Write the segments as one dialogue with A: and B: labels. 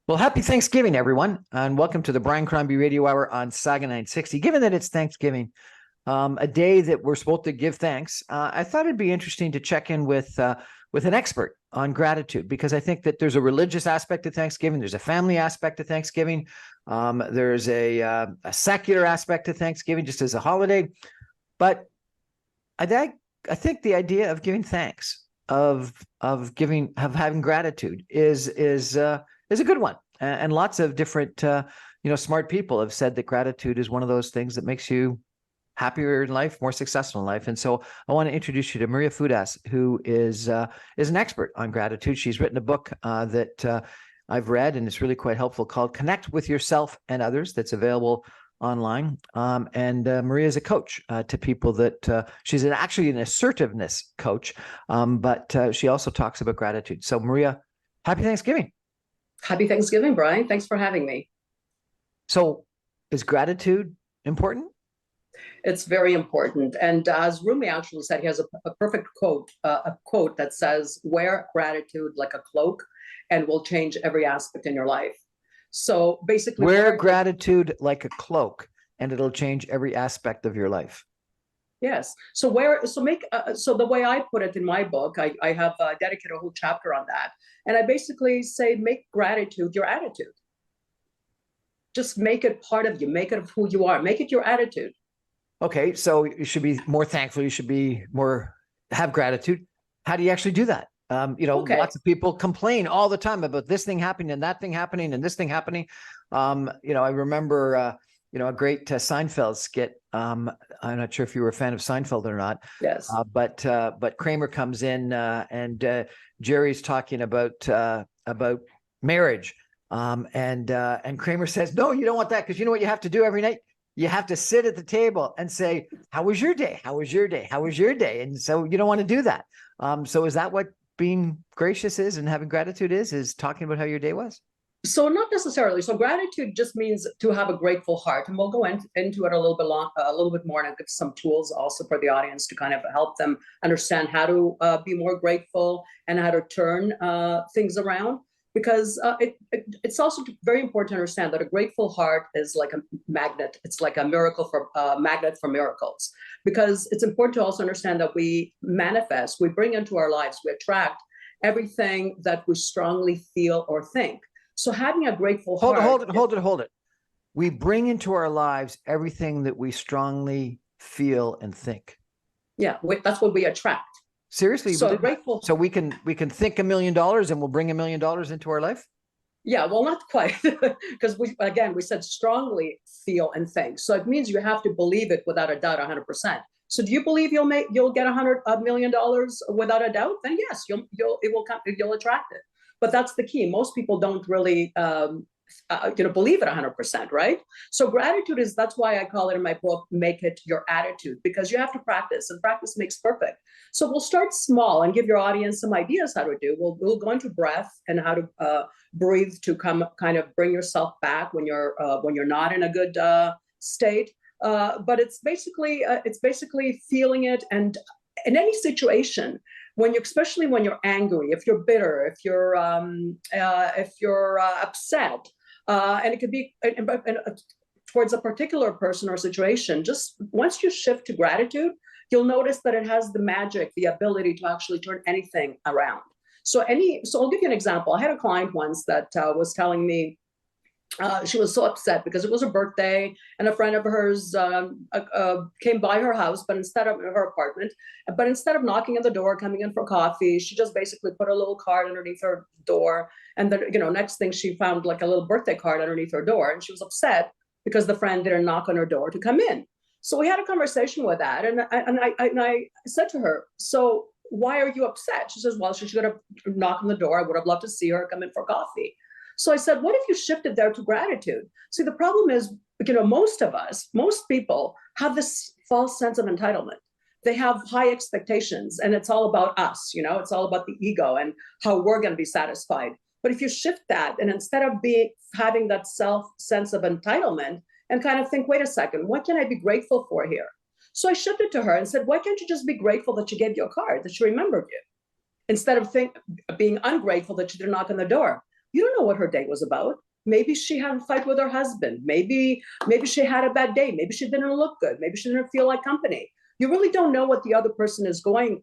A: Well, happy Thanksgiving, everyone, and welcome to the Brian Crombie Radio Hour on Saga 960. Given that it's Thanksgiving, a day that we're supposed to give thanks, I thought it'd be interesting to check in with an expert on gratitude, because I think that there's a religious aspect to Thanksgiving, there's a family aspect to Thanksgiving, there's a secular aspect to Thanksgiving, just as a holiday. But I think the idea of giving thanks, of having gratitude is a good one. And lots of different smart people have said that gratitude is one of those things that makes you happier in life, more successful in life. And so I want to introduce you to Maria Fudas, who is an expert on gratitude. She's written a book that I've read, and it's really quite helpful, called Connect with Yourself and Others, that's available online. And Maria is a coach to people that she's actually an assertiveness coach, but she also talks about gratitude. So Maria, happy Thanksgiving.
B: Happy Thanksgiving, Brian. Thanks for having me.
A: So is gratitude important?
B: It's very important. And as Rumi actually said, he has a perfect quote, a quote that says, wear gratitude like a cloak and will change every aspect in your life. So basically,
A: wear gratitude like a cloak and it'll change every aspect of your life.
B: Yes. So the way I put it in my book, I have dedicated a whole chapter on that. And I basically say, make gratitude your attitude. Just make it part of you, make it of who you are, make it your attitude.
A: Okay. So you should be more thankful. You should be have gratitude. How do you actually do that? Lots of people complain all the time about this thing happening and that thing happening and this thing happening. I remember, a great Seinfeld skit. I'm not sure if you were a fan of Seinfeld or not.
B: Yes.
A: But Kramer comes in and Jerry's talking about marriage. And Kramer says, no, you don't want that, because you know what you have to do every night? You have to sit at the table and say, how was your day? How was your day? How was your day? And so you don't want to do that. So is that what being gracious is, and having gratitude is talking about how your day was?
B: So not necessarily. So gratitude just means to have a grateful heart, and we'll go into it a little bit more, and I'll give some tools also for the audience to kind of help them understand how to be more grateful and how to turn things around. Because it's also very important to understand that a grateful heart is like a magnet. It's like a magnet for miracles. Because it's important to also understand that we manifest, we bring into our lives, we attract everything that we strongly feel or think. So having a grateful heart.
A: Hold it. We bring into our lives everything that we strongly feel and think.
B: Yeah, that's what we attract.
A: Seriously? So grateful. So we can think $1 million and we'll bring $1 million into our life?
B: Yeah, well, not quite, because we said strongly feel and think. So it means you have to believe it without a doubt, 100%. So do you believe you'll get $100 million without a doubt? Then yes, you'll attract it. But that's the key. Most people don't really believe it 100%, right? So gratitude that's why I call it in my book, make it your attitude, because you have to practice, and practice makes perfect. So we'll start small and give your audience some ideas how to do. We'll go into breath and how to breathe to kind of bring yourself back when you're not in a good state. But it's basically feeling it, and in any situation, especially when you're angry, if you're bitter, if you're upset, and it could be towards a particular person or situation, just once you shift to gratitude, you'll notice that it has the magic, the ability to actually turn anything around. So I'll give you an example. I had a client once that was telling me, she was so upset because it was her birthday, and a friend of hers came by her house, but instead of her apartment, instead of knocking on the door, coming in for coffee, she just basically put a little card underneath her door. And then, next thing, she found like a little birthday card underneath her door, and she was upset because the friend didn't knock on her door to come in. So we had a conversation with that, and I said to her, so why are you upset? She says, well, she should have knocked on the door. I would have loved to see her come in for coffee. So I said, what if you shifted there to gratitude? See, the problem is, most people have this false sense of entitlement. They have high expectations, and it's all about us, it's all about the ego and how we're going to be satisfied. But if you shift that, and instead of having that sense of entitlement, and kind of think, wait a second, what can I be grateful for here? So I shifted to her and said, why can't you just be grateful that she gave you a card, that she remembered you, instead of being ungrateful that she didn't knock on the door? You don't know what her day was about. Maybe she had a fight with her husband. Maybe she had a bad day. Maybe she didn't look good. Maybe she didn't feel like company. You really don't know what the other person is going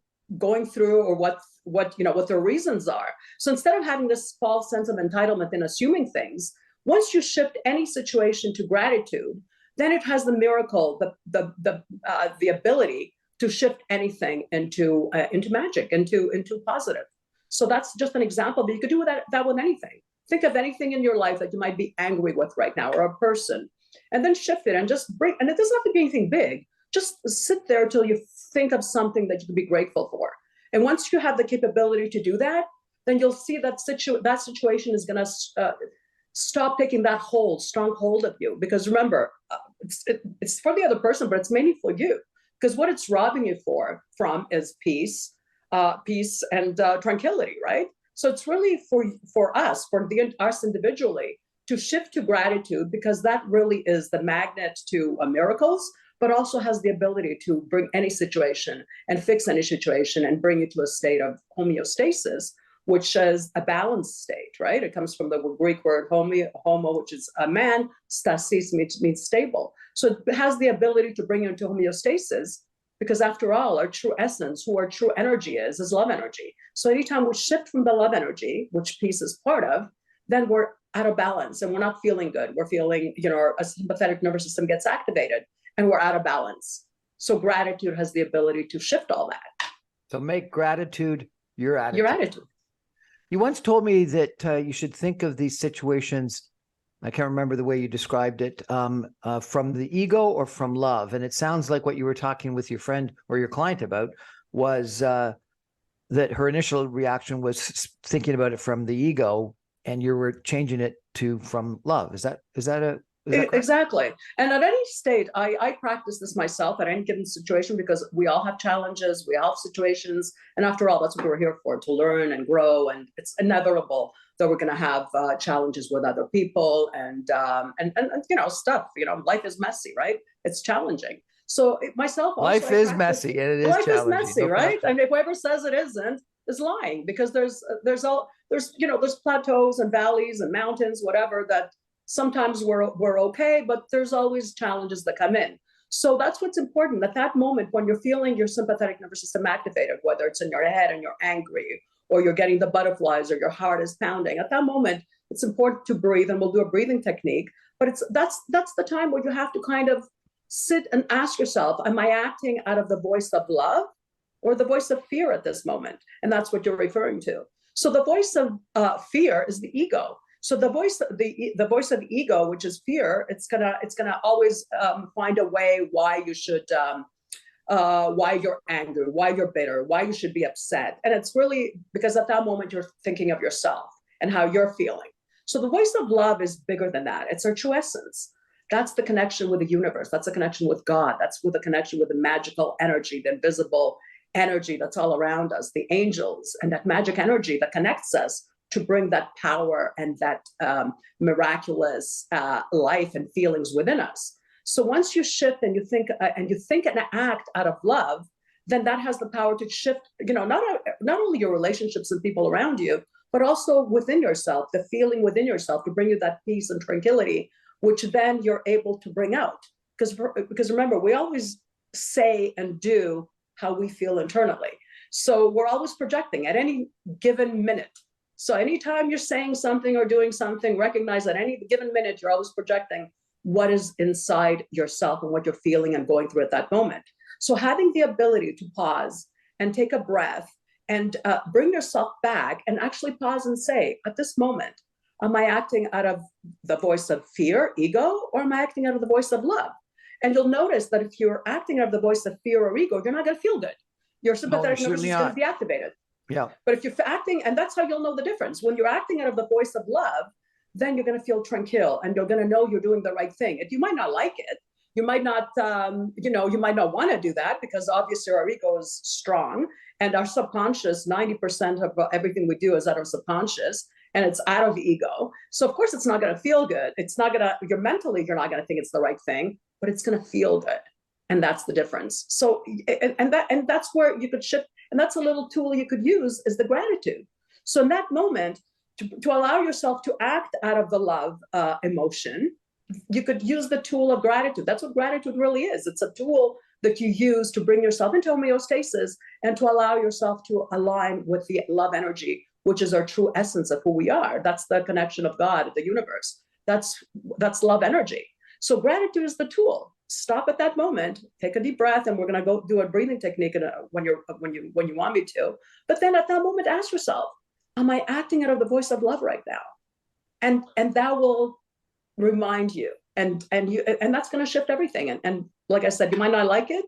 B: through, or what their reasons are. So instead of having this false sense of entitlement and assuming things, once you shift any situation to gratitude, then it has the miracle, the ability to shift anything into magic, into positive. So that's just an example, but you could do that with anything. Think of anything in your life that you might be angry with right now, or a person, and then shift it and just bring, and it doesn't have to be anything big. Just sit there till you think of something that you can be grateful for. And once you have the capability to do that, then you'll see that situation is going to stop taking that strong hold of you. Because remember, it's for the other person, but it's mainly for you. Because what it's robbing you from is peace and tranquility, right? So it's really for us individually, to shift to gratitude, because that really is the magnet to miracles, but also has the ability to bring any situation and fix any situation and bring you to a state of homeostasis, which is a balanced state, right? It comes from the Greek word homo, which is a man, stasis means stable. So it has the ability to bring you into homeostasis, because after all, our true essence, who our true energy is love energy. So anytime we shift from the love energy, which peace is part of, then we're out of balance and we're not feeling good. We're feeling, our sympathetic nervous system gets activated and we're out of balance. So gratitude has the ability to shift all that.
A: So make gratitude your attitude.
B: Your attitude.
A: You once told me that you should think of these situations, I can't remember the way you described it, from the ego or from love. And it sounds like what you were talking with your friend or your client about was that her initial reaction was thinking about it from the ego, and you were changing it to from love. Is that
B: exactly? And at any state, I practice this myself at any given situation, because we all have challenges, we all have situations, and after all, that's what we're here for, to learn and grow. And it's inevitable that we're going to have challenges with other people and stuff. Life is messy, right? It's challenging. So myself, also,
A: life is messy, and it is
B: life
A: challenging.
B: Life is messy, right? And whoever says it isn't is lying, because there's plateaus and valleys and mountains, whatever, that sometimes we're okay, but there's always challenges that come in. So that's what's important. At that moment, when you're feeling your sympathetic nervous system activated, whether it's in your head and you're angry, or you're getting the butterflies, or your heart is pounding, at that moment, it's important to breathe, and we'll do a breathing technique. But that's the time where you have to kind of sit and ask yourself, am I acting out of the voice of love or the voice of fear at this moment? And that's what you're referring to. So the voice of fear is the ego. So the voice of ego, which is fear, it's gonna always find a way why you should, why you're angry, why you're bitter, why you should be upset. And it's really because at that moment you're thinking of yourself and how you're feeling. So the voice of love is bigger than that. It's our true essence. That's the connection with the universe. That's the connection with God. That's with the connection with the magical energy, the invisible energy that's all around us, the angels, and that magic energy that connects us to bring that power and that miraculous life and feelings within us. So once you shift and you think and act out of love, then that has the power to shift, not only your relationships with people around you, but also within yourself, the feeling within yourself, to bring you that peace and tranquility, which then you're able to bring out. Because remember, we always say and do how we feel internally. So we're always projecting at any given minute. So anytime you're saying something or doing something, recognize that any given minute, you're always projecting what is inside yourself and what you're feeling and going through at that moment. So having the ability to pause and take a breath and bring yourself back and actually pause and say, at this moment, am I acting out of the voice of fear, ego, or am I acting out of the voice of love? And you'll notice that if you're acting out of the voice of fear or ego, you're not going to feel good. Your sympathetic nervous system is going to be activated.
A: Yeah.
B: But if you're acting, and that's how you'll know the difference. When you're acting out of the voice of love, then you're going to feel tranquil and you're going to know you're doing the right thing. If you might not like it, you might not, you might not want to do that, because obviously our ego is strong and our subconscious, 90% of everything we do is out of subconscious, and it's out of ego. So of course it's not going to feel good. It's not going to, you're not going to think it's the right thing, but it's going to feel good. And that's the difference. So, and that's where you could shift. And that's a little tool you could use, is the gratitude. So in that moment, to allow yourself to act out of the love emotion, you could use the tool of gratitude. That's what gratitude really is. It's a tool that you use to bring yourself into homeostasis and to allow yourself to align with the love energy, which is our true essence of who we are. That's the connection of God, the universe. That's love energy. So gratitude is the tool. Stop at that moment, take a deep breath, and we're going to go do a breathing technique when you want me to. But then at that moment, ask yourself, am I acting out of the voice of love right now? And that will remind you, and that's going to shift everything. And like I said, you might not like it,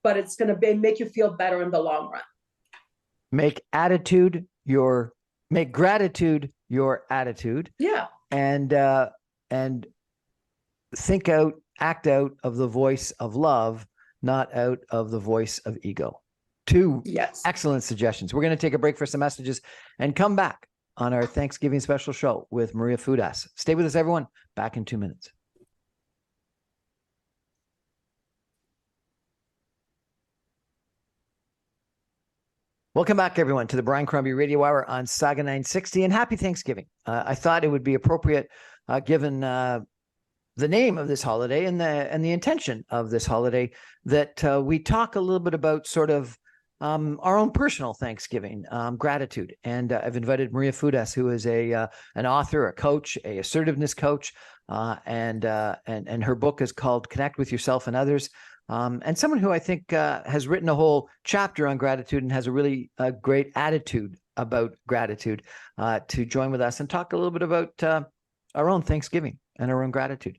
B: but it's going to make you feel better in the long run.
A: Make gratitude your attitude.
B: Yeah.
A: And act out of the voice of love, not out of the voice of ego. Two excellent suggestions. We're going to take a break for some messages and come back on our Thanksgiving special show with Maria Fudas. Stay with us, everyone. Back in 2 minutes. Welcome back, everyone, to the Brian Crombie Radio Hour on Saga 960, and happy Thanksgiving. I thought it would be appropriate, given the name of this holiday and the intention of this holiday, that we talk a little bit about sort of our own personal Thanksgiving, gratitude. And I've invited Maria Fudas, who is an author, a coach, a assertiveness coach, and her book is called Connect with Yourself and Others. And someone who I think has written a whole chapter on gratitude and has a really great attitude about gratitude, to join with us and talk a little bit about our own Thanksgiving and our own gratitude.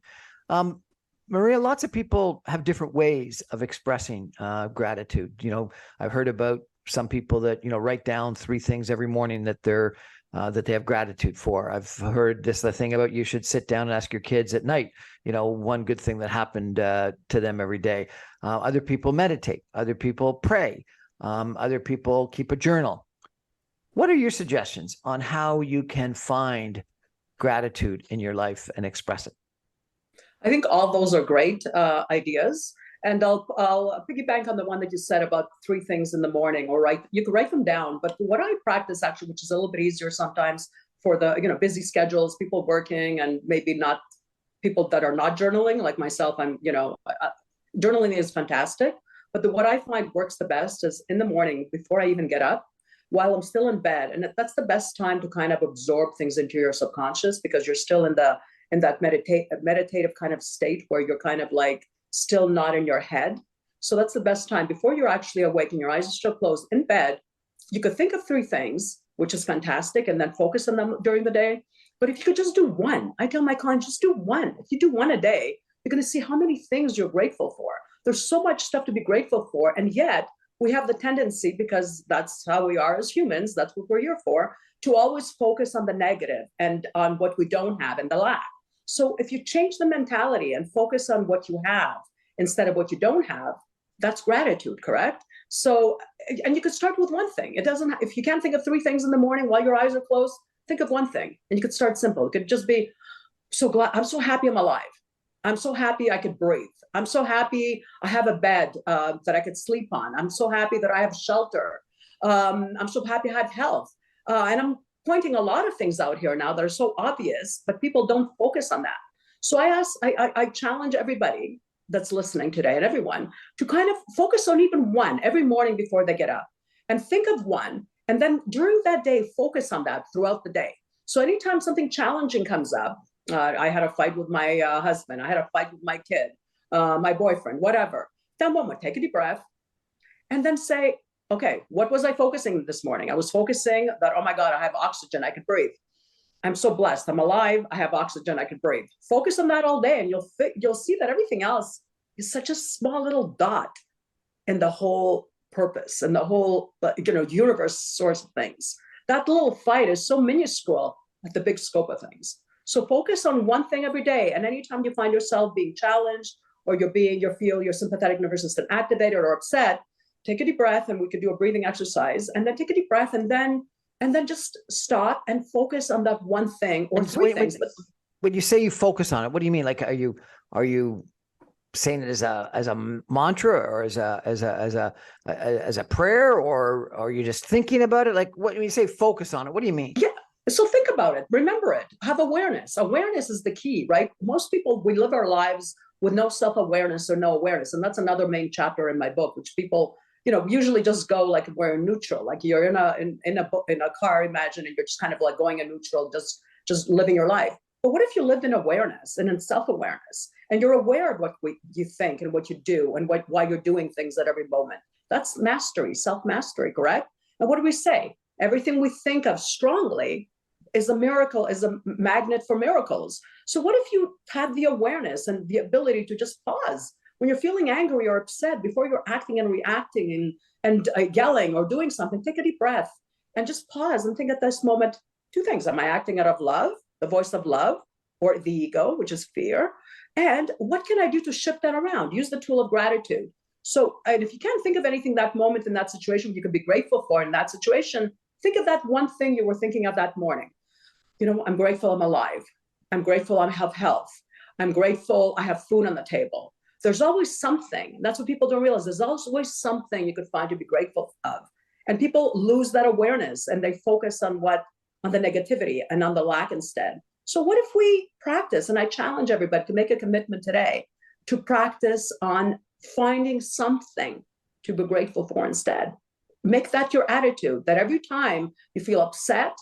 A: Maria, lots of people have different ways of expressing gratitude. You know, I've heard about some people that, write down 3 things every morning that they have gratitude for. I've heard the thing about you should sit down and ask your kids at night, one good thing that happened to them every day. Other people meditate. Other people pray. Other people keep a journal. What are your suggestions on how you can find gratitude in your life and express it?
B: I think all those are great ideas. And I'll piggyback on the one that you said about 3 things in the morning, or you could write them down. But what I practice actually, which is a little bit easier sometimes for the busy schedules, people working, and maybe not people that are not journaling, like myself. Journaling is fantastic. But what I find works the best is in the morning before I even get up, while I'm still in bed. And that's the best time to kind of absorb things into your subconscious, because you're still in that meditative kind of state where you're kind of like still not in your head. So that's the best time before you're actually awake and your eyes are still closed in bed. You could think of 3 things, which is fantastic, and then focus on them during the day. But if you could just do one, I tell my clients, just do one. If you do one a day, you're going to see how many things you're grateful for. There's so much stuff to be grateful for. And yet we have the tendency, because that's how we are as humans, that's what we're here for, to always focus on the negative and on what we don't have and the lack. So if you change the mentality and focus on what you have instead of what you don't have, that's gratitude, correct? So, and you could start with one thing. If you can't think of 3 things in the morning while your eyes are closed, think of one thing. And you could start simple. It could just be, I'm so happy I'm alive. I'm so happy I could breathe. I'm so happy I have a bed that I could sleep on. I'm so happy that I have shelter. I'm so happy I have health. And I'm pointing a lot of things out here now that are so obvious, but people don't focus on that. So I challenge everybody that's listening today, and everyone, to kind of focus on even one every morning before they get up, and think of one. And then during that day, focus on that throughout the day. So anytime something challenging comes up, I had a fight with my husband, I had a fight with my kid, my boyfriend, whatever. That moment, take a deep breath and then say, okay, what was I focusing this morning? I was focusing that, oh my God, I have oxygen, I can breathe. I'm so blessed, I'm alive, I have oxygen, I can breathe. Focus on that all day, and you'll see that everything else is such a small little dot in the whole purpose and the whole universe source of things. That little fight is so minuscule at the big scope of things. So focus on one thing every day. And anytime you find yourself being challenged, or you feel your sympathetic nervous system activated or upset, take a deep breath, and we could do a breathing exercise, and then take a deep breath, and then just stop and focus on that one thing or 3 things.
A: When you say you focus on it, what do you mean? Like, are you saying it as a mantra, or as a prayer, or are you just thinking about it? Like, when you say focus on it, what do you mean?
B: Yeah. So think about it, remember it, have awareness. Awareness is the key, right? Most people, we live our lives with no self-awareness or no awareness. And that's another main chapter in my book, which people, usually just go like we're neutral, like you're in a car, imagine, and you're just kind of like going in neutral, just living your life. But what if you lived in awareness and in self-awareness, and you're aware of what you think and what you do and why you're doing things at every moment? That's mastery, self-mastery, correct? And what do we say? Everything we think of strongly is a miracle, is a magnet for miracles. So what if you had the awareness and the ability to just pause when you're feeling angry or upset before you're acting and reacting and yelling or doing something? Take a deep breath and just pause and think at this moment, two things. Am I acting out of love, the voice of love, or the ego, which is fear? And what can I do to shift that around? Use the tool of gratitude. So, and if you can't think of anything that moment in that situation you could be grateful for in that situation, think of that one thing you were thinking of that morning. I'm grateful I'm alive. I'm grateful I have health. I'm grateful I have food on the table. There's always something. That's what people don't realize. There's always something you could find to be grateful of. And people lose that awareness and they focus on the negativity and on the lack instead. So what if we practice, and I challenge everybody to make a commitment today to practice on finding something to be grateful for instead. Make that your attitude, that every time you feel upset,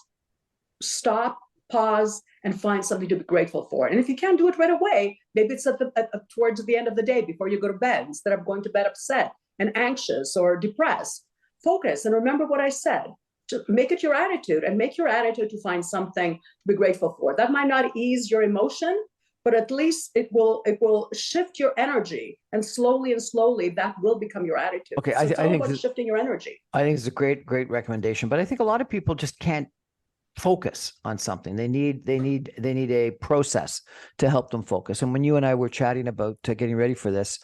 B: stop, pause, and find something to be grateful for. And if you can't do it right away, maybe it's towards the end of the day before you go to bed, instead of going to bed upset and anxious or depressed. Focus and remember what I said. Just make it your attitude, and make your attitude to find something to be grateful for. That might not ease your emotion, but at least it will shift your energy, and slowly that will become your attitude.
A: Okay,
B: so it's
A: I
B: all
A: think
B: about shifting your energy.
A: I think it's a great recommendation, but I think a lot of people just can't focus on something. They need a process to help them focus. And when you and I were chatting about getting ready for this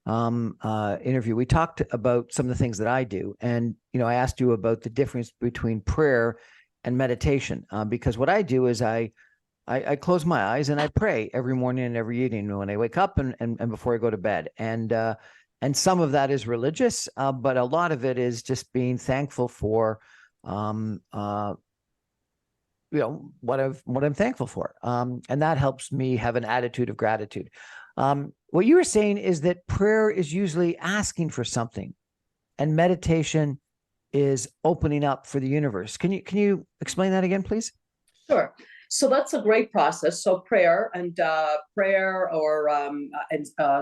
A: interview, we talked about some of the things that I do, and I asked you about the difference between prayer and meditation, because what I do is I close my eyes and I pray every morning and every evening when I wake up and before I go to bed. And some of that is religious, but a lot of it is just being thankful for what I'm thankful for. And that helps me have an attitude of gratitude. What you were saying is that prayer is usually asking for something, and meditation is opening up for the universe. Can you explain that again, please?
B: Sure. So that's a great process. So prayer, or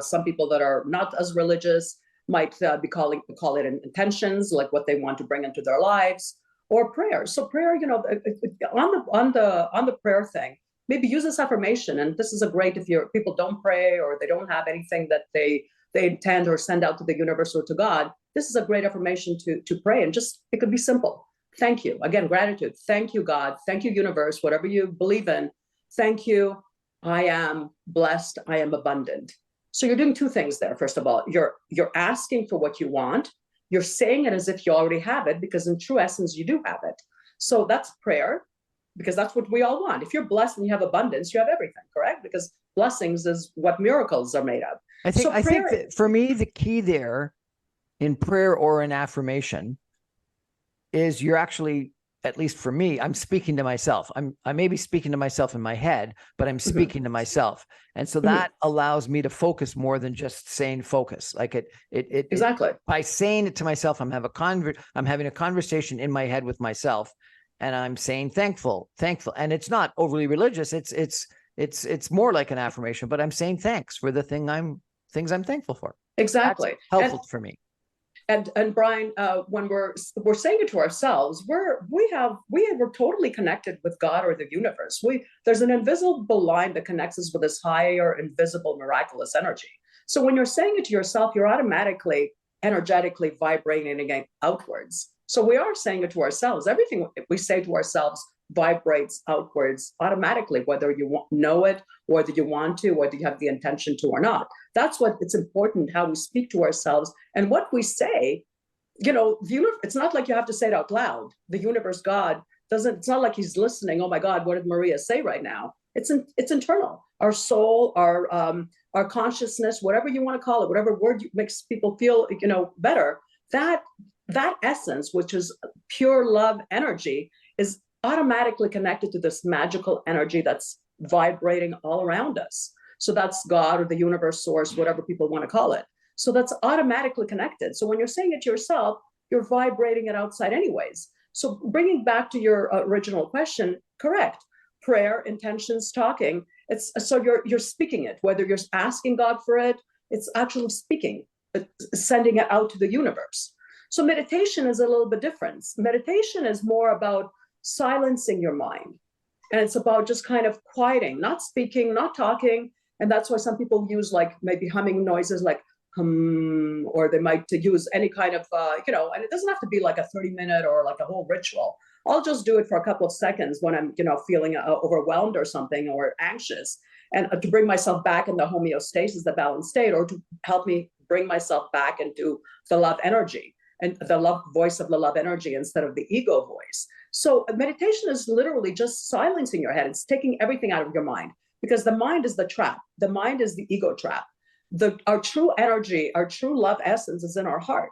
B: some people that are not as religious might call it intentions, like what they want to bring into their lives, or prayer. So prayer, on the prayer thing, maybe use this affirmation. And this is a great, if people don't pray or they don't have anything that they intend or send out to the universe or to God, this is a great affirmation to pray. And just, it could be simple. Thank you. Again, gratitude. Thank you, God. Thank you, universe, whatever you believe in. Thank you. I am blessed. I am abundant. So you're doing two things there. First of all, you're asking for what you want. You're saying it as if you already have it, because in true essence, you do have it. So that's prayer, because that's what we all want. If you're blessed and you have abundance, you have everything, correct? Because blessings is what miracles are made of.
A: I think that for me, the key there in prayer or in affirmation is you're actually, at least for me, I'm speaking to myself. I may be speaking to myself in my head, but I'm speaking to myself. And so that allows me to focus more than just saying focus. Like
B: exactly.
A: By saying it to myself, I'm having a conversation in my head with myself, and I'm saying thankful. And it's not overly religious. It's more like an affirmation, but I'm saying thanks for the things I'm thankful for.
B: Exactly.
A: That's helpful for me.
B: And Brian, when we're saying it to ourselves, we're totally connected with God or the universe. There's an invisible line that connects us with this higher, invisible, miraculous energy. So when you're saying it to yourself, you're automatically, energetically vibrating again outwards. So we are saying it to ourselves. Everything we say to ourselves vibrates outwards automatically, whether you know it, whether you want to, whether you have the intention to or not. That's what it's important, how we speak to ourselves and what we say. It's not like you have to say it out loud. The universe, God, it's not like he's listening. Oh my God, what did Maria say right now? It's internal. Our soul, our consciousness, whatever you want to call it, whatever word makes people feel, better. That essence, which is pure love energy, is automatically connected to this magical energy that's vibrating all around us. So that's God or the universe, source, whatever people want to call it. So that's automatically connected. So when you're saying it to yourself, you're vibrating it outside anyways. So bringing back to your original question, correct. Prayer, intentions, talking. It's so you're speaking it, whether you're asking God for it, it's actually speaking, sending it out to the universe. So meditation is a little bit different. Meditation is more about silencing your mind. And it's about just kind of quieting, not speaking, not talking. And that's why some people use like maybe humming noises like or they might use any kind of, and it doesn't have to be like a 30-minute or like a whole ritual. I'll just do it for a couple of seconds when I'm, feeling overwhelmed or something or anxious, and to bring myself back into homeostasis, the balanced state, or to help me bring myself back into the love energy and the love voice of the love energy instead of the ego voice. So meditation is literally just silencing your head. It's taking everything out of your mind, because the mind is the trap. The mind is the ego trap. Our true energy, our true love essence is in our heart.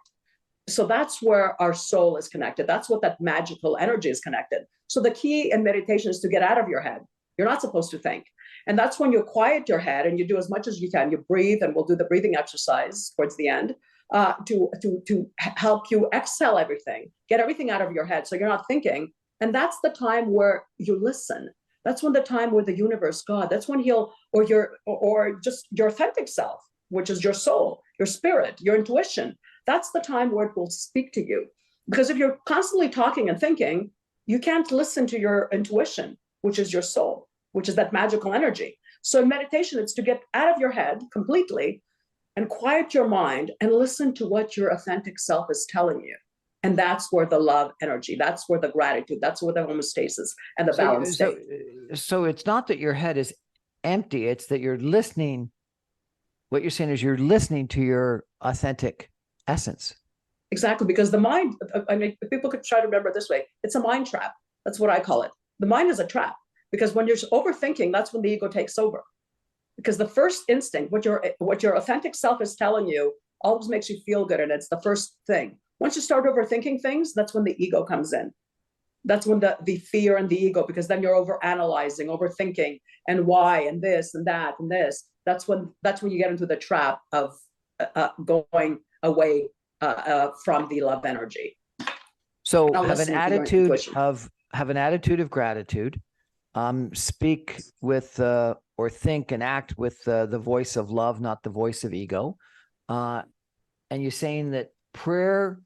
B: So that's where our soul is connected. That's what that magical energy is connected. So the key in meditation is to get out of your head. You're not supposed to think. And that's when you quiet your head and you do as much as you can. You breathe, and we'll do the breathing exercise towards the end to help you exhale everything, get everything out of your head so you're not thinking. And that's the time where you listen. That's when the time where the universe, God, that's when he'll, or just your authentic self, which is your soul, your spirit, your intuition. That's the time where it will speak to you. Because if you're constantly talking and thinking, you can't listen to your intuition, which is your soul, which is that magical energy. So in meditation, it's to get out of your head completely and quiet your mind and listen to what your authentic self is telling you. And that's where the love energy, that's where the gratitude, that's where the homeostasis and the balance state.
A: So it's not that your head is empty, it's that you're listening. What you're saying is you're listening to your authentic essence.
B: Exactly, because the mind, I mean, people could try to remember it this way. It's a mind trap. That's what I call it. The mind is a trap, because when you're overthinking, that's when the ego takes over. Because the first instinct, what your authentic self is telling you, always makes you feel good, and it's the first thing. Once you start overthinking things, that's when the ego comes in. That's when the fear and the ego, because then you're over analyzing, overthinking, and why, and this, and that, and this. That's when you get into the trap of going away from the love energy.
A: So have an attitude of gratitude. Speak with or think and act with the voice of love, not the voice of ego. And you're saying that prayer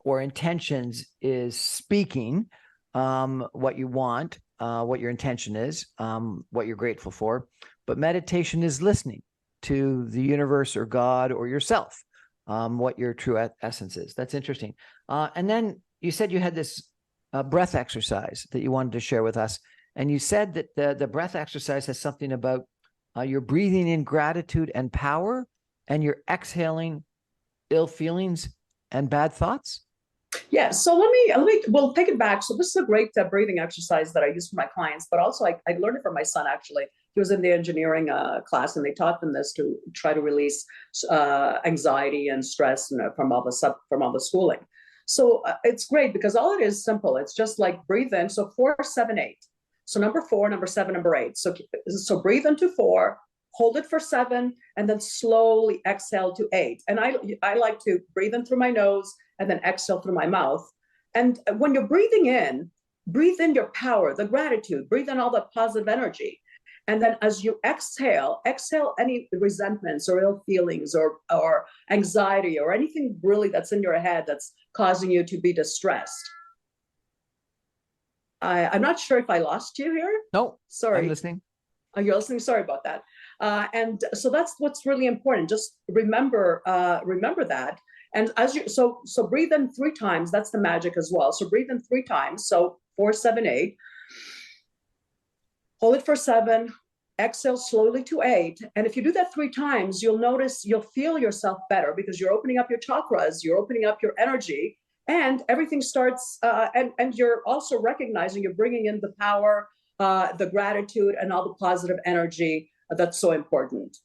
A: or intentions is speaking what you want, what your intention is, what you're grateful for. But meditation is listening to the universe or God or yourself, what your true essence is. That's interesting. And then you said you had this breath exercise that you wanted to share with us. And you said that the breath exercise has something about you're breathing in gratitude and power, and you're exhaling ill feelings and bad thoughts.
B: Yeah, so we'll take it back. So this is a great breathing exercise that I use for my clients, but also I learned it from my son, actually. He was in the engineering class, and they taught them this to try to release anxiety and stress from all the schooling. So it's great because all it is simple. It's just like breathe in. So 4, 7, 8. So number 4, number 7, number 8. So breathe into 4, hold it for 7, and then slowly exhale to 8. And I like to breathe in through my nose and then exhale through my mouth. And when you're breathing in, breathe in your power, the gratitude, breathe in all the positive energy. And then as you exhale any resentments or ill feelings or anxiety or anything really that's in your head that's causing you to be distressed. I'm not sure if I lost you here.
A: No,
B: sorry.
A: I'm listening.
B: Oh, you're listening. Sorry about that. And so that's what's really important. Just remember that. And so breathe in 3 times. That's the magic as well. So breathe in 3 times. So 4, 7, 8. Hold it for 7. Exhale slowly to 8. And if you do that 3 times, you'll feel yourself better because you're opening up your chakras. You're opening up your energy. And everything starts, and you're also recognizing you're bringing in the power, the gratitude, and all the positive energy that's so important.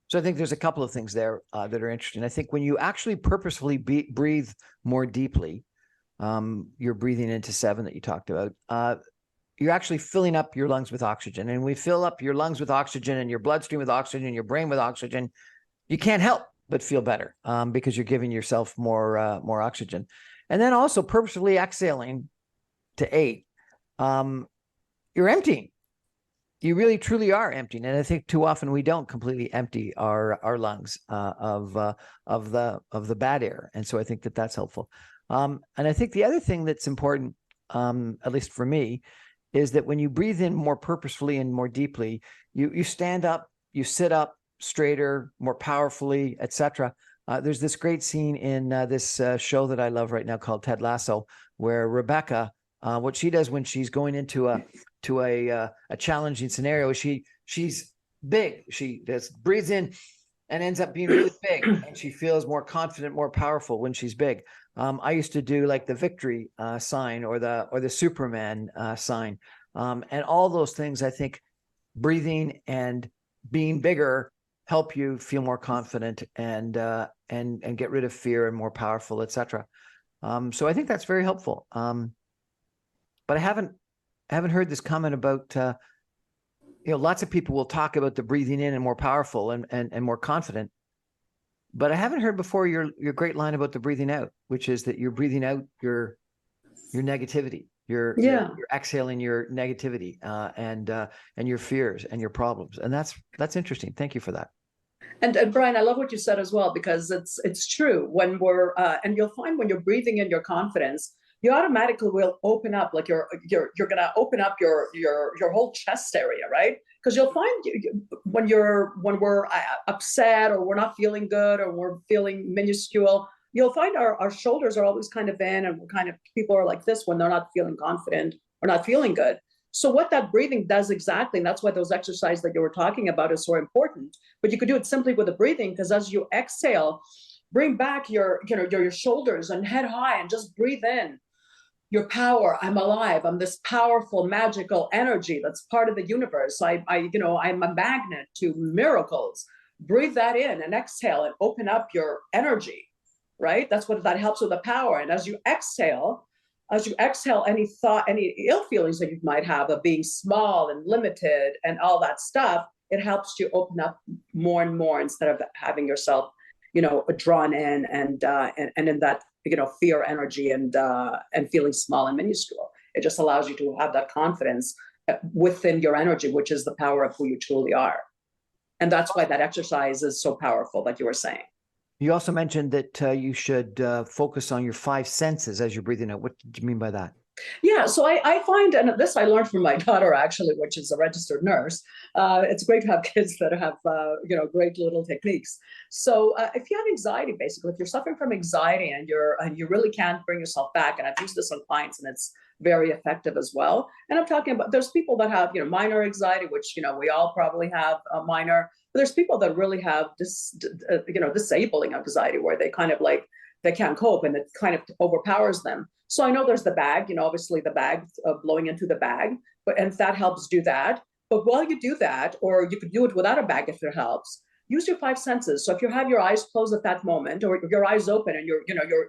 A: So I think there's a couple of things there that are interesting. I think when you actually purposefully breathe more deeply, you're breathing into 7 that you talked about, you're actually filling up your lungs with oxygen. And we fill up your lungs with oxygen and your bloodstream with oxygen, your brain with oxygen. You can't help but feel better because you're giving yourself more oxygen. And then also purposefully exhaling to 8, you're emptying. You really truly are emptying. And I think too often we don't completely empty our lungs of the bad air. And so I think that that's helpful. And I think the other thing that's important, at least for me, is that when you breathe in more purposefully and more deeply, you stand up, you sit up straighter, more powerfully, etc. There's this great scene in this show that I love right now called Ted Lasso, where Rebecca, what she does when she's going into a challenging scenario, she's big. She just breathes in and ends up being really big, and she feels more confident, more powerful when she's big. I used to do like the victory sign or the Superman sign, and all those things. I think breathing and being bigger help you feel more confident and get rid of fear and more powerful, etc. So I think that's very helpful. But I haven't heard this comment about lots of people will talk about the breathing in and more powerful and more confident. But I haven't heard before your great line about the breathing out, which is that you're breathing out your negativity. You're exhaling your negativity and your fears and your problems. And that's interesting. Thank you for that.
B: And Brian, I love what you said as well, because it's true. When we're and you'll find when you're breathing in your confidence, you automatically will open up, like you're gonna open up your whole chest area, right? Because you'll find when we're upset or we're not feeling good or we're feeling minuscule, you'll find our shoulders are always kind of in, and we're kind of, people are like this when they're not feeling confident or not feeling good. So what that breathing does exactly, and that's why those exercises that you were talking about is so important. But you could do it simply with the breathing, because as you exhale, bring back your shoulders and head high, and just breathe in your power. I'm alive. I'm this powerful, magical energy that's part of the universe. I'm a magnet to miracles. Breathe that in and exhale and open up your energy, right? That helps with the power. And as you exhale any thought, any ill feelings that you might have of being small and limited and all that stuff, it helps you open up more and more, instead of having yourself, drawn in and in that, fear energy and feeling small and minuscule. It just allows you to have that confidence within your energy, which is the power of who you truly are. And that's why that exercise is so powerful, like you were saying.
A: You also mentioned that you should focus on your 5 senses as you're breathing out. What did you mean by that?
B: Yeah, so I find, and this I learned from my daughter actually, which is a registered nurse. It's great to have kids that have great little techniques. So if you have anxiety, basically, if you're suffering from anxiety and you really can't bring yourself back, and I've used this on clients and it's very effective as well. And I'm talking about, there's people that have minor anxiety, which we all probably have a minor, but there's people that really have disabling anxiety, where they kind of like, they can't cope and it kind of overpowers them. So I know there's the bag, obviously the bag, blowing into the bag, and that helps do that. But while you do that, or you could do it without a bag if it helps, use your 5 senses. So if you have your eyes closed at that moment, or your eyes open, and you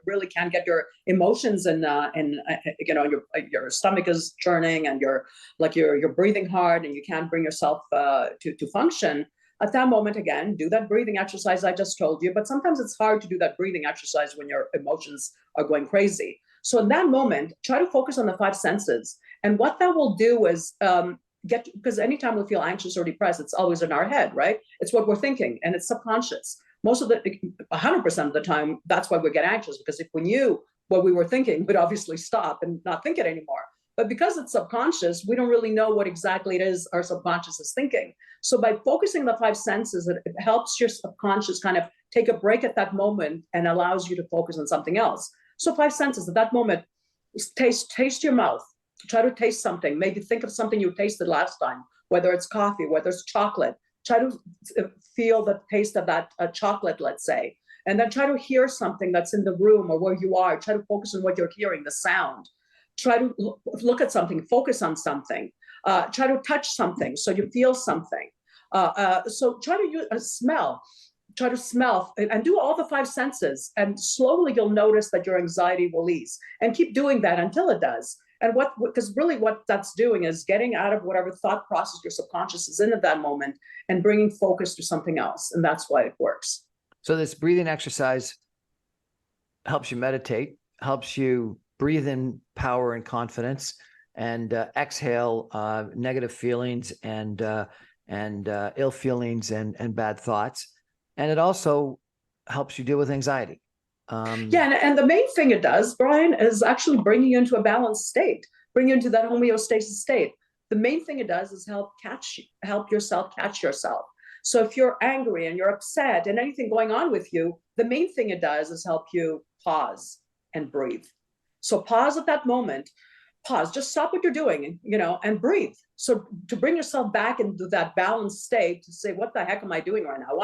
B: really can't get your emotions and your stomach is churning, and you're breathing hard, and you can't bring yourself to function. At that moment, again, do that breathing exercise I just told you. But sometimes it's hard to do that breathing exercise when your emotions are going crazy. So in that moment, try to focus on the 5 senses. And what that will do is because anytime we feel anxious or depressed, it's always in our head, right? It's what we're thinking, and it's subconscious. 100% of the time, that's why we get anxious, because if we knew what we were thinking, we'd obviously stop and not think it anymore. But because it's subconscious, we don't really know what exactly it is our subconscious is thinking. So by focusing the 5 senses, it helps your subconscious kind of take a break at that moment and allows you to focus on something else. So 5 senses at that moment: taste your mouth. Try to taste something. Maybe think of something you tasted last time, whether it's coffee, whether it's chocolate. Try to feel the taste of that chocolate, let's say. And then try to hear something that's in the room or where you are. Try to focus on what you're hearing, the sound. Try to look at something, focus on something. Try to touch something so you feel something. So try to use a smell. try to smell and do all the five senses, and slowly you'll notice that your anxiety will ease, and keep doing that until it does. And because really what that's doing is getting out of whatever thought process your subconscious is in at that moment and bringing focus to something else. And that's why it works.
A: So this breathing exercise helps you meditate, helps you breathe in power and confidence, and exhale negative feelings and ill feelings and bad thoughts. And it also helps you deal with anxiety.
B: And the main thing it does, Brian, is actually bringing you into a balanced state, bring you into that homeostasis state. The main thing it does is help yourself catch yourself. So if you're angry and you're upset and anything going on with you, the main thing it does is help you pause and breathe. So pause at that moment, pause, just stop what you're doing, and breathe. So to bring yourself back into that balanced state, to say, what the heck am I doing right now?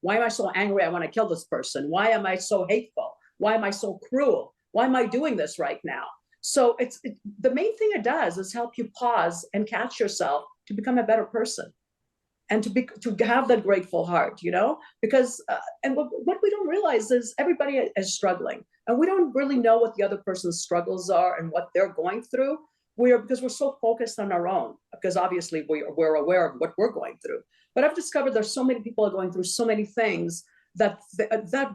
B: Why am I so angry? I want to kill this person. Why am I so hateful? Why am I so cruel? Why am I doing this right now? So the main thing it does is help you pause and catch yourself to become a better person, and to have that grateful heart, because and what we don't realize is everybody is struggling, and we don't really know what the other person's struggles are and what they're going through. Because we're so focused on our own, because obviously we're aware of what we're going through. But I've discovered there's so many people are going through so many things that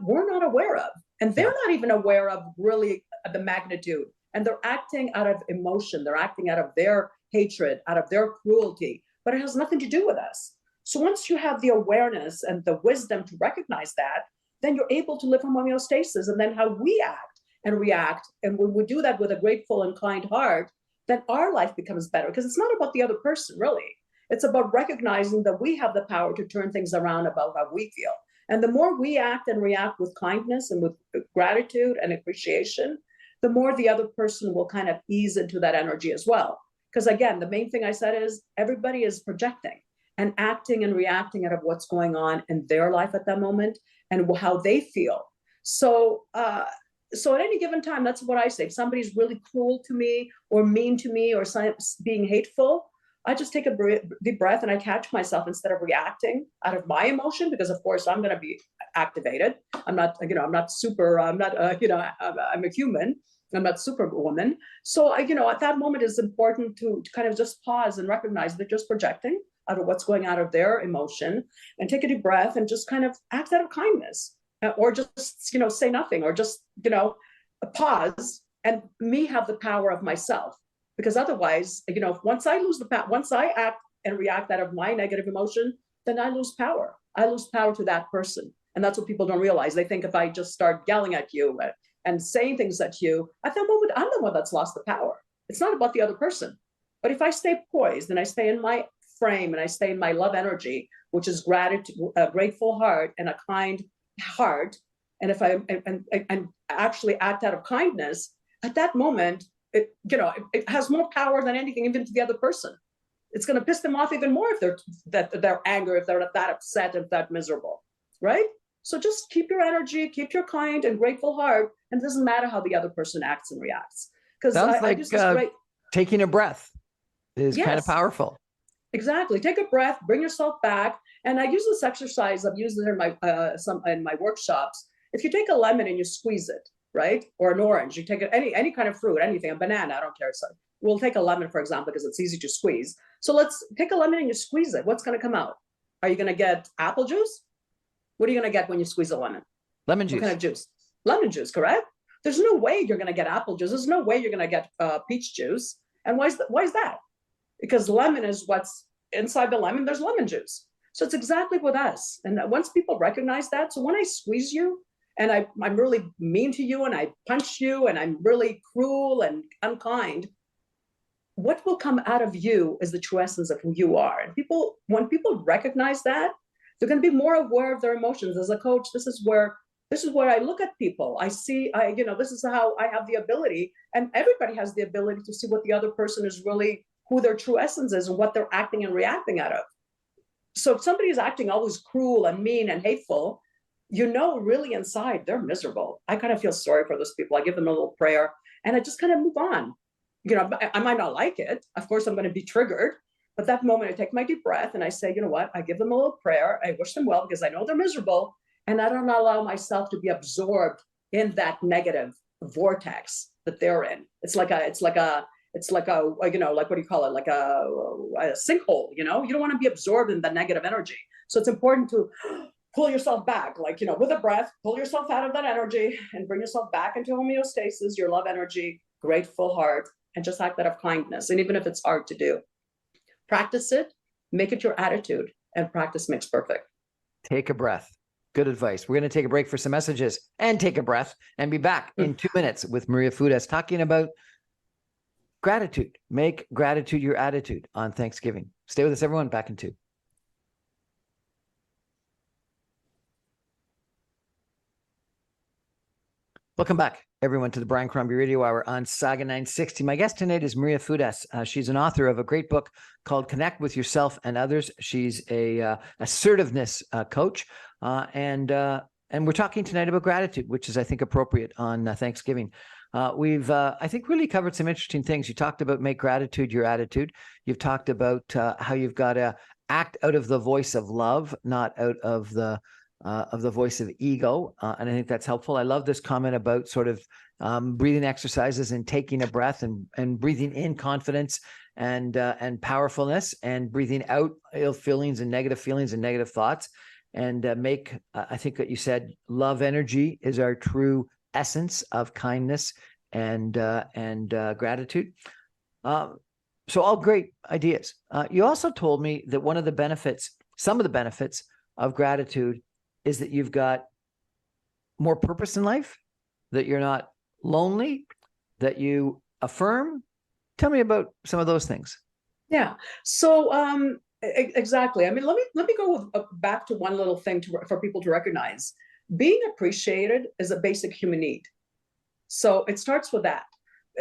B: we're not aware of, and they're not even aware of really the magnitude. And they're acting out of emotion, they're acting out of their hatred, out of their cruelty, but it has nothing to do with us. So once you have the awareness and the wisdom to recognize that, then you're able to live in homeostasis. And then how we act and react, and when we do that with a grateful and kind heart, then our life becomes better, because it's not about the other person, really. It's about recognizing that we have the power to turn things around about how we feel. And the more we act and react with kindness and with gratitude and appreciation, the more the other person will kind of ease into that energy as well. Because again, the main thing I said is everybody is projecting and acting and reacting out of what's going on in their life at that moment and how they feel. So at any given time, that's what I say. If somebody's really cruel to me or mean to me or being hateful, I just take a deep breath and I catch myself instead of reacting out of my emotion, because of course I'm going to be activated. I'm not I'm a human. I'm not superwoman. So at that moment it's important to kind of just pause and recognize they're just projecting out of what's going out of their emotion, and take a deep breath and just kind of act out of kindness, or just say nothing, or just pause and me have the power of myself. Because otherwise, once I lose the power, once I act and react out of my negative emotion, then I lose power. I lose power to that person. And that's what people don't realize. They think if I just start yelling at you and saying things at you, at that moment, I'm the one that's lost the power. It's not about the other person. But if I stay poised and I stay in my frame and I stay in my love energy, which is gratitude, a grateful heart and a kind heart, and if I and actually act out of kindness, at that moment, it has more power than anything, even to the other person. It's going to piss them off even more if they're angry, if they're that upset, if that miserable, right? So just keep your energy, keep your kind and grateful heart, and it doesn't matter how the other person acts and reacts. Because
A: taking a breath is kind of powerful.
B: Exactly. Take a breath, bring yourself back. And I use this exercise. I've used it in my workshops. If you take a lemon and you squeeze it, right? Or an orange, you take any kind of fruit, anything, a banana, I don't care. So we'll take a lemon, for example, because it's easy to squeeze. So let's take a lemon and you squeeze it. What's going to come out? Are you going to get apple juice? What are you going to get when you squeeze a lemon?
A: Lemon juice.
B: What kind of juice? Lemon juice, correct? There's no way you're going to get apple juice. There's no way you're going to get peach juice. And why is that? Because lemon is what's inside the lemon. There's lemon juice. So it's exactly with us. And once people recognize that, so when I squeeze you and I'm really mean to you and I punch you and I'm really cruel and unkind, what will come out of you is the true essence of who you are. And when people recognize that, they're going to be more aware of their emotions. As a coach, this is where I look at people. I see, this is how I have the ability, and everybody has the ability to see what the other person is really, who their true essence is and what they're acting and reacting out of. So if somebody is acting always cruel and mean and hateful, really inside they're miserable. I kind of feel sorry for those people. I give them a little prayer and I just kind of move on. I might not like it. Of course, I'm going to be triggered. But that moment, I take my deep breath and I say, you know what? I give them a little prayer. I wish them well because I know they're miserable. and I don't allow myself to be absorbed in that negative vortex that they're in. It's like a, you know, like, what do you call it? Like a sinkhole, you know, you don't want to be absorbed in the negative energy. So it's important to pull yourself back, like, you know, with a breath, pull yourself out of that energy and bring yourself back into homeostasis, your love energy, grateful heart, and just act out of kindness. And even if it's hard to do, practice it, make it your attitude, and practice makes perfect.
A: Take a breath. Good advice. We're going to take a break for some messages and take a breath and be back in 2 minutes with Maria Fudas talking about gratitude. Make gratitude your attitude on Thanksgiving. Stay with us, everyone. Back in 2. Welcome back, everyone, to the Brian Crombie Radio Hour on Saga 960. My guest tonight is Maria Fudas. She's an author of a great book called Connect with Yourself and Others. She's a assertiveness coach, and we're talking tonight about gratitude, which is, I think, appropriate on Thanksgiving. We've, I think, really covered some interesting things. You talked about make gratitude your attitude. You've talked about how you've got to act out of the voice of love, not out of the voice of ego. And I think that's helpful. I love this comment about sort of breathing exercises and taking a breath and breathing in confidence and powerfulness, and breathing out ill feelings and negative thoughts. And I think that you said love energy is our true essence of kindness and gratitude. So all great ideas. You also told me that some of the benefits of gratitude is that you've got more purpose in life, that you're not lonely, that you affirm. Tell me about some of those things.
B: Yeah. So exactly. I mean, let me go back to one little thing for people to recognize. Being appreciated is a basic human need. So it starts with that.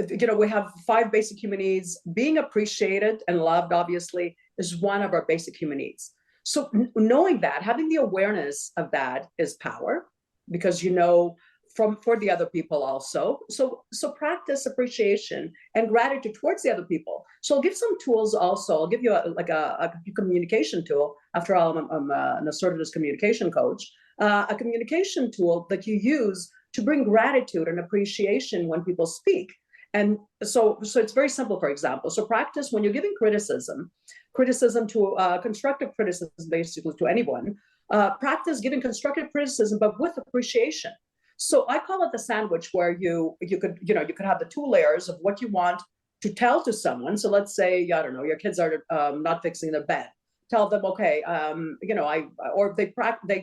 B: You know, we have 5 basic human needs. Being appreciated and loved, obviously, is one of our basic human needs. So knowing that, having the awareness of that is power, because you know for the other people also. So practice appreciation and gratitude towards the other people. So I'll give some tools also. I'll give you a communication tool. After all, I'm an assertiveness communication coach. A communication tool that you use to bring gratitude and appreciation when people speak. And so it's very simple, for example. So practice when you're giving criticism to constructive criticism, basically to anyone, practice giving constructive criticism, but with appreciation. So I call it the sandwich, where you could have the 2 layers of what you want to tell to someone. So let's say, I don't know, your kids are not fixing their bed. Tell them, okay, or they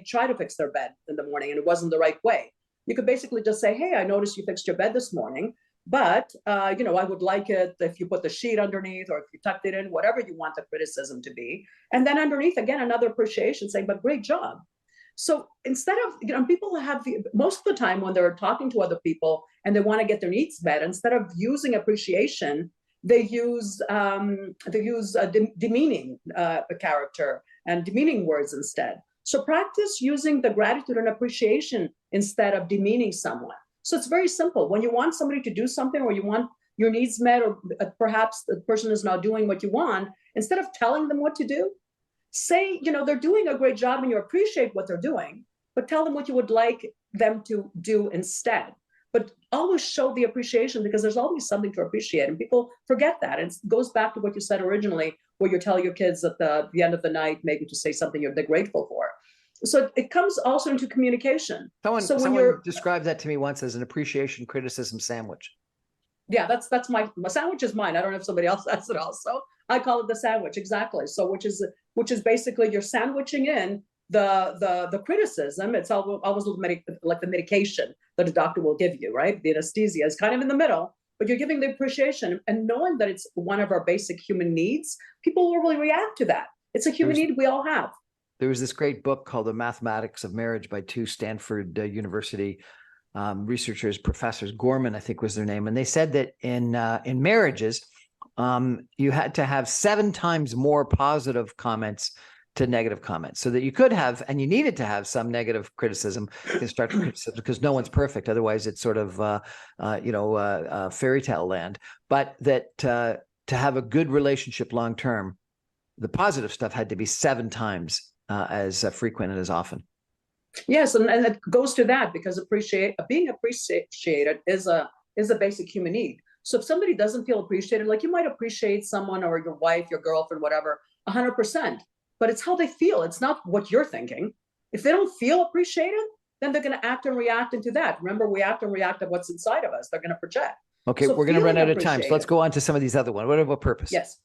B: try to fix their bed in the morning and it wasn't the right way. You could basically just say, hey, I noticed you fixed your bed this morning, but I would like it if you put the sheet underneath, or if you tucked it in, whatever you want the criticism to be. And then underneath, again, another appreciation, saying, but great job. So instead of, people have most of the time when they're talking to other people and they want to get their needs met, instead of using appreciation, they use demeaning character and demeaning words instead. So practice using the gratitude and appreciation instead of demeaning someone. So it's very simple. When you want somebody to do something, or you want your needs met, or perhaps the person is not doing what you want, instead of telling them what to do, say, they're doing a great job and you appreciate what they're doing, but tell them what you would like them to do instead. But always show the appreciation, because there's always something to appreciate, and people forget that. And it goes back to what you said originally, where you tell your kids at the end of the night maybe to say something they're grateful for. So it comes also into communication.
A: Someone described that to me once as an appreciation criticism sandwich.
B: Yeah, that's my sandwich is mine. I don't know if somebody else has it also. I call it the sandwich, exactly. So which is basically you're sandwiching in the criticism. It's always like the medication that a doctor will give you, right? The anesthesia is kind of in the middle, but you're giving the appreciation, and knowing that it's one of our basic human needs, people will really react to that. It's a human need we all have.
A: There was this great book called The Mathematics of Marriage by 2 Stanford University researchers, professors. Gorman, I think, was their name. And they said that in marriages, you had to have 7 times more positive comments to negative comments, so that you could have, and you needed to have, some negative criticism, constructive criticism, because no one's perfect. Otherwise, it's sort of, fairy tale land. But that to have a good relationship long term, the positive stuff had to be 7 times as frequent and as often.
B: Yes, and it goes to that because being appreciated is a basic human need. So if somebody doesn't feel appreciated, like you might appreciate someone or your wife, your girlfriend, whatever, 100%, but it's how they feel. It's not what you're thinking. If they don't feel appreciated, then they're going to act and react into that. Remember, we act and react to what's inside of us. They're going to project.
A: Okay,
B: So
A: we're going to run
B: feeling
A: out of time. So let's
B: appreciated.
A: go on to some of these other ones. What about purpose?
B: Yes.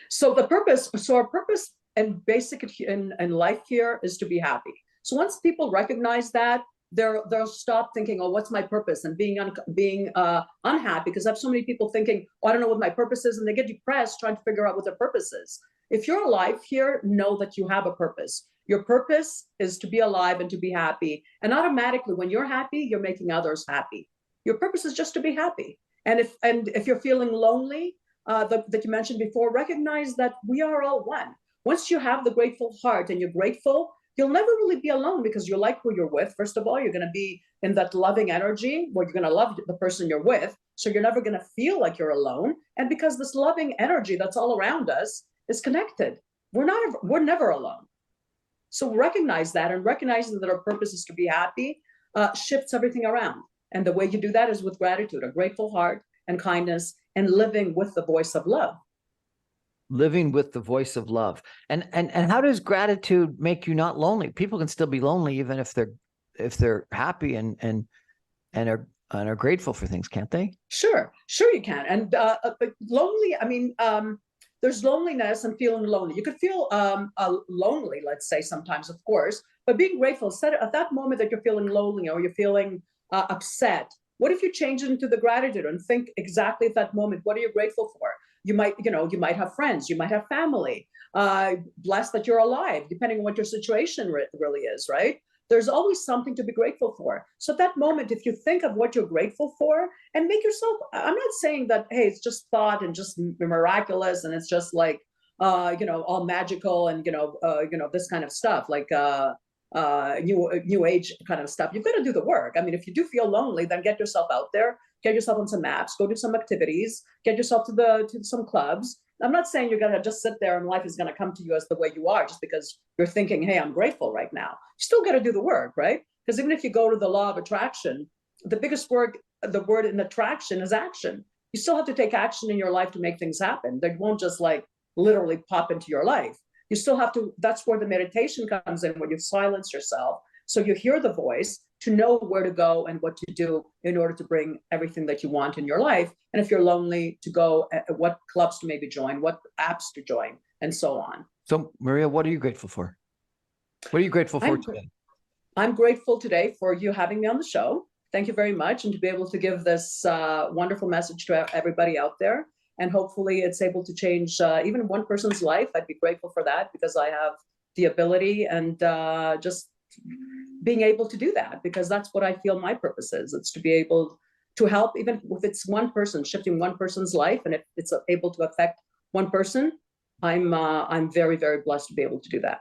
B: So our purpose and basic in life here is to be happy. So once people recognize that, they'll stop thinking, oh, what's my purpose, and being unhappy, because I have so many people thinking, oh, I don't know what my purpose is, and they get depressed trying to figure out what their purpose is. If you're alive here, know that you have a purpose. Your purpose is to be alive and to be happy. And automatically, when you're happy, you're making others happy. Your purpose is just to be happy. And if you're feeling lonely, that you mentioned before, recognize that we are all one. Once you have the grateful heart and you're grateful, you'll never really be alone, because you like who you're with. First of all, you're going to be in that loving energy where you're going to love the person you're with. So you're never going to feel like you're alone. And because this loving energy that's all around us is connected, we're never alone. So recognize that, and recognizing that our purpose is to be happy shifts everything around. And the way you do that is with gratitude, a grateful heart and kindness, and living with the voice of love.
A: Living with the voice of love. And how does gratitude make you not lonely? People can still be lonely even if they're happy and are grateful for things, can't they?
B: Sure you can. And but lonely, I mean, there's loneliness and feeling lonely. You could feel lonely, let's say, sometimes, of course, but being grateful, at that moment that you're feeling lonely or you're feeling upset, what if you change it into the gratitude and think exactly at that moment, what are you grateful for? You might have friends, you might have family, blessed that you're alive, depending on what your situation really is, right? There's always something to be grateful for. So at that moment, if you think of what you're grateful for and make yourself, I'm not saying that, hey, it's just thought and just miraculous and it's just like, all magical and, this kind of stuff, like new age kind of stuff. You've got to do the work. I mean, if you do feel lonely, then get yourself out there, get yourself on some apps, go do some activities, get yourself to some clubs. I'm not saying you're going to just sit there and life is going to come to you as the way you are just because you're thinking, hey, I'm grateful right now. You still got to do the work, right? Because even if you go to the law of attraction, the word in attraction is action. You still have to take action in your life to make things happen. They won't just like literally pop into your life. You still have to, that's where the meditation comes in, when you silence yourself. So you hear the voice to know where to go and what to do in order to bring everything that you want in your life. And if you're lonely, to go what clubs to maybe join, what apps to join, and so on.
A: So, Maria, what are you grateful for? What are you grateful for today?
B: I'm grateful today for you having me on the show. Thank you very much. And to be able to give this wonderful message to everybody out there. And hopefully it's able to change even one person's life. I'd be grateful for that, because I have the ability and just being able to do that, because that's what I feel my purpose is. It's to be able to help, even if it's one person, shifting one person's life, and if it's able to affect one person, I'm very, very blessed to be able to do that.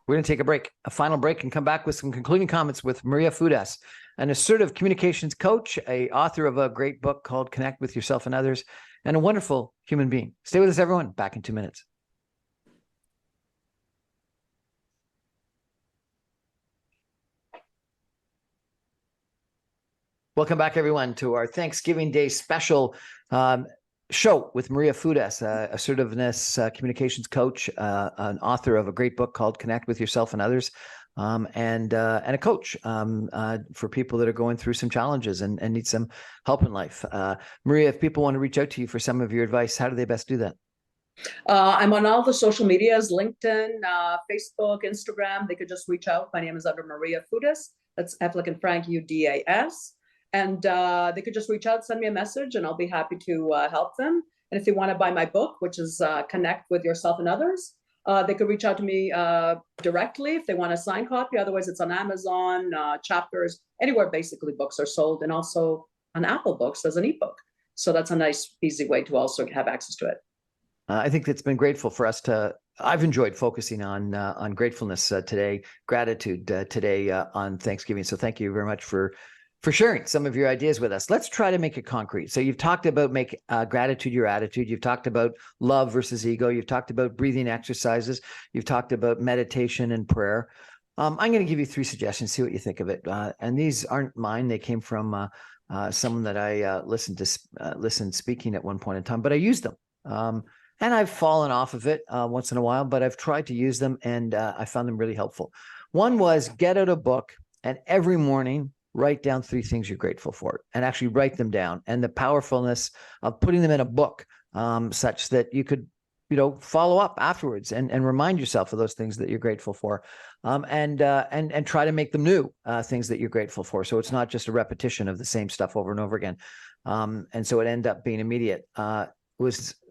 A: We're going to take a final break, and come back with some concluding comments with Maria Fudas, an assertive communications coach, a author of a great book called Connect with Yourself and Others, and a wonderful human being. Stay with us, everyone. Back in 2 minutes. Welcome back, everyone, to our Thanksgiving Day special show with Maria Fudas, assertiveness communications coach, an author of a great book called Connect with Yourself and Others, and a coach for people that are going through some challenges and need some help in life. Maria, if people want to reach out to you for some of your advice, how do they best do that?
B: I'm on all the social medias, LinkedIn, Facebook, Instagram. They could just reach out. My name is under Maria Fudas. That's F like in Frank, UDAS. And they could just reach out, send me a message, and I'll be happy to help them. And if they want to buy my book, which is Connect with Yourself and Others, they could reach out to me directly if they want a signed copy. Otherwise, it's on Amazon, Chapters, anywhere basically books are sold, and also on Apple Books as an ebook. So that's a nice, easy way to also have access to it.
A: I think it's been grateful for us to. I've enjoyed focusing on gratefulness today, gratitude today on Thanksgiving. So thank you very much for sharing some of your ideas with us. Let's try to make it concrete. So you've talked about make gratitude your attitude. You've talked about love versus ego. You've talked about breathing exercises. You've talked about meditation and prayer. I'm going to give you 3 suggestions, see what you think of it. And these aren't mine. They came from someone that I listened speaking at one point in time, but I used them. And I've fallen off of it once in a while, but I've tried to use them, and I found them really helpful. One was get out a book and every morning write down 3 things you're grateful for, and actually write them down, and the powerfulness of putting them in a book such that you could, follow up afterwards and remind yourself of those things that you're grateful for, and try to make them new things that you're grateful for. So it's not just a repetition of the same stuff over and over again. And so it ended up being immediate.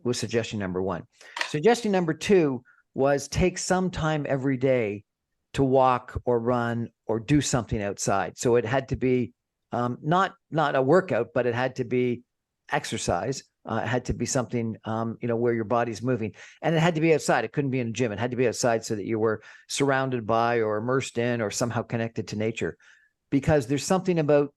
A: Was suggestion number 1. Suggestion number 2 was take some time every day to walk or run or do something outside. So it had to be not a workout, but it had to be exercise. It had to be something, where your body's moving, and it had to be outside. It couldn't be in a gym. It had to be outside so that you were surrounded by or immersed in or somehow connected to nature, because there's something about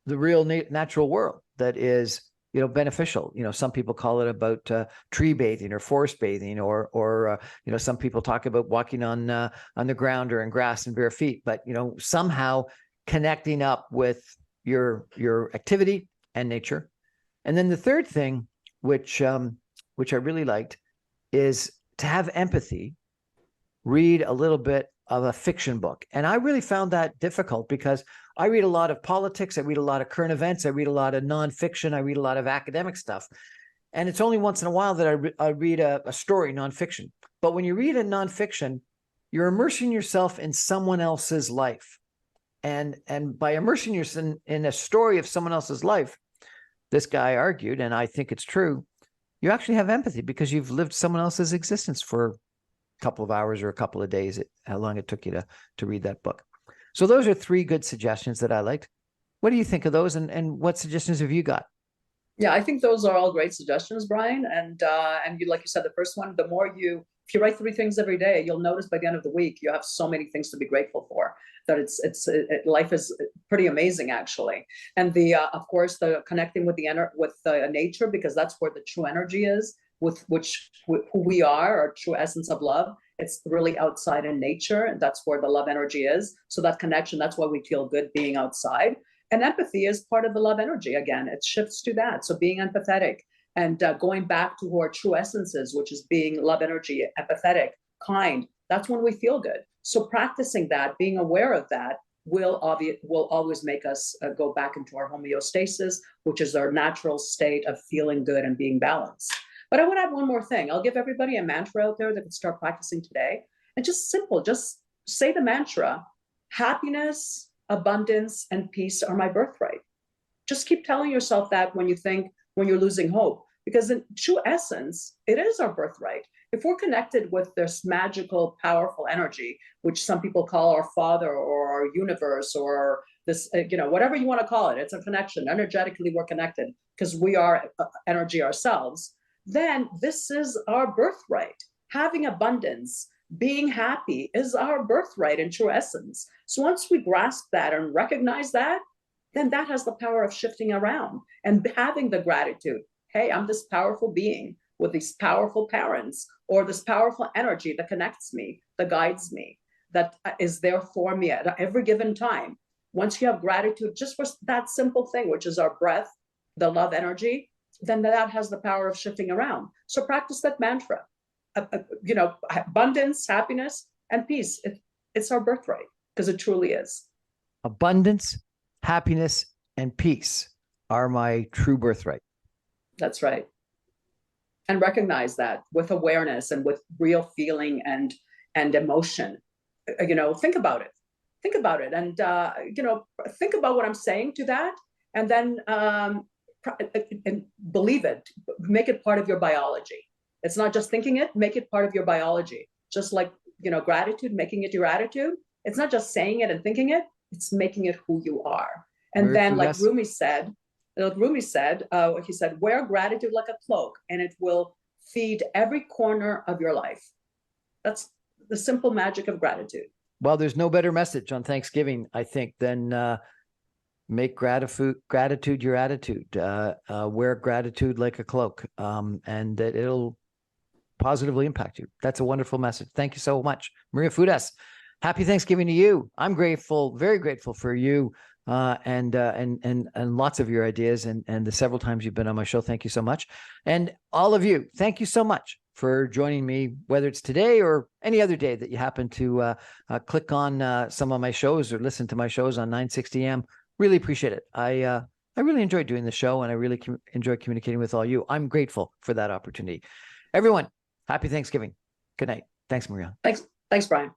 A: the real natural world that is, beneficial. Some people call it about tree bathing or forest bathing, or some people talk about walking on the ground or in grass and bare feet, but, somehow connecting up with your activity and nature. And then the third thing, which I really liked, is to have empathy, read a little bit of a fiction book. And I really found that difficult because I read a lot of politics, I read a lot of current events, I read a lot of nonfiction, I read a lot of academic stuff. And it's only once in a while that I read a story, nonfiction. But when you read a nonfiction, you're immersing yourself in someone else's life. And by immersing yourself in a story of someone else's life, this guy argued, and I think it's true, you actually have empathy because you've lived someone else's existence for a couple of hours or a couple of days, how long it took you to read that book. So those are 3 good suggestions that I liked. What do you think of those, and what suggestions have you got?
B: Yeah, I think those are all great suggestions, Brian. And you, like you said, the first one, if you write 3 things every day, you'll notice by the end of the week you have so many things to be grateful for, that life is pretty amazing, actually. And of course, the connecting with nature, because that's where the true energy is, with who we are, our true essence of love. It's really outside in nature, and that's where the love energy is. So that connection, that's why we feel good being outside. And empathy is part of the love energy. Again, it shifts to that. So being empathetic and going back to who our true essence is, which is being love energy, empathetic, kind, that's when we feel good. So practicing that, being aware of that, will always make us go back into our homeostasis, which is our natural state of feeling good and being balanced. But I would add one more thing. I'll give everybody a mantra out there that can start practicing today. And just say the mantra: happiness, abundance, and peace are my birthright. Just keep telling yourself that when you're losing hope, because in true essence, it is our birthright. If we're connected with this magical, powerful energy, which some people call our father or our universe or this, whatever you want to call it, it's a connection. Energetically, we're connected because we are energy ourselves. Then this is our birthright. Having abundance, being happy is our birthright in true essence. So once we grasp that and recognize that, then that has the power of shifting around and having the gratitude. Hey, I'm this powerful being with these powerful parents, or this powerful energy that connects me, that guides me, that is there for me at every given time. Once you have gratitude just for that simple thing, which is our breath, the love energy, then that has the power of shifting around. So practice that mantra. Abundance, happiness, and peace. It's our birthright, because it truly is.
A: Abundance, happiness, and peace are my true birthright.
B: That's right. And recognize that with awareness and with real feeling and emotion. Think about it. Think about it, and think about what I'm saying to that, and then and believe it. Make it part of your biology. It's not just thinking it. Make it part of your biology. Just like gratitude, making it your attitude. It's not just saying it and thinking it. It's making it who you are. And then, like Rumi said, he said, wear gratitude like a cloak, and it will feed every corner of your life. That's the simple magic of gratitude.
A: Well, there's no better message on Thanksgiving, I think, than make gratitude your attitude. Wear gratitude like a cloak, and that it'll positively impact you. That's a wonderful message. Thank you so much. Maria Fudas, Happy Thanksgiving to you. I'm grateful, very grateful for you and lots of your ideas and the several times you've been on my show. Thank you so much. And all of you, thank you so much for joining me, whether it's today or any other day that you happen to click on some of my shows or listen to my shows on 960 AM. Really appreciate it. I really enjoy doing the show, and I really enjoy communicating with all you. I'm grateful for that opportunity. Everyone, happy Thanksgiving. Good night. Thanks, Maria.
B: Thanks, Brian.